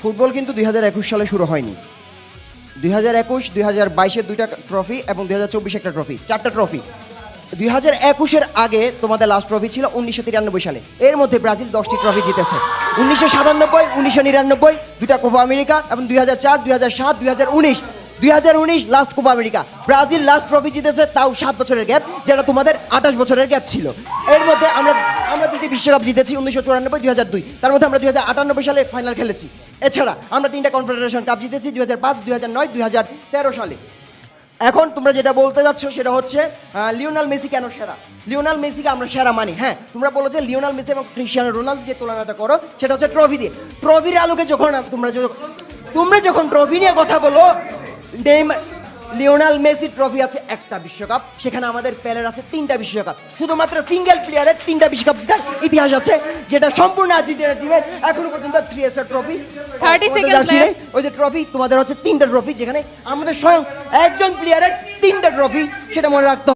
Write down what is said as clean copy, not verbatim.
Football কিন্তু 2021 সালে শুরু হয়নি। 2021, 2022-এর 2টা ট্রফি এবং 2024 একটা ট্রফি, 4টা ট্রফি। 2021-এর আগে তোমাদের লাস্ট ট্রফি ছিল 1993 সালে। এর মধ্যে ব্রাজিল 10টি ট্রফি জিতেছে। 1997, 1999, 2টা কোপা আমেরিকা এবং 2004, 2007, 2019। 2019 last Copa America. Brazil last trophy জিতেছে, তাও 7 বছরের গ্যাপ, যেটা তোমাদের 28 বছরের গ্যাপ ছিল। এর মধ্যে আমরা 2টি বিশ্বকাপ জিতেছি, 1994, 2002। তার মধ্যে আমরা 2098 সালে ফাইনাল খেলেছি। এছাড়া আমরা 3টা কনফেডারেশন কাপ জিতেছি, 2005, 2009, 2013 সালে। এখন তোমরা যেটা বলতে যাচ্ছ সেটা হচ্ছে লিওনেল মেসি কেন সেরা। লিওনেল মেসিকে আমরা সেরা মানি। হ্যাঁ, তোমরা বলো যে লিওনেল মেসি এবং ক্রিস্টিয়ানো রোনালদো যে তুলনাটা করো সেটা হচ্ছে ট্রফি দিয়ে। ট্রফির আলোকে যখন তোমরা যখন ট্রফি নিয়ে কথা বলো, লিওনেল মেসি ট্রফি আছে 1টা বিশ্বকাপ, সেখানে আমাদের পেলের আছে 3টা বিশ্বকাপ। শুধুমাত্র সিঙ্গেল প্লেয়ারের 3টা বিশ্বকাপ জেতার ইতিহাস আছে, যেটা সম্পূর্ণ আর্জেন্টিনা টিমের এখনো পর্যন্ত 3 স্টার ট্রফি। 30 seconds left. ওই যে ট্রফি তোমাদের হচ্ছে 3টা ট্রফি, যেখানে আমাদের স্বয়ং একজন প্লেয়ারের 3টা ট্রফি, সেটা মনে রাখতে হবে।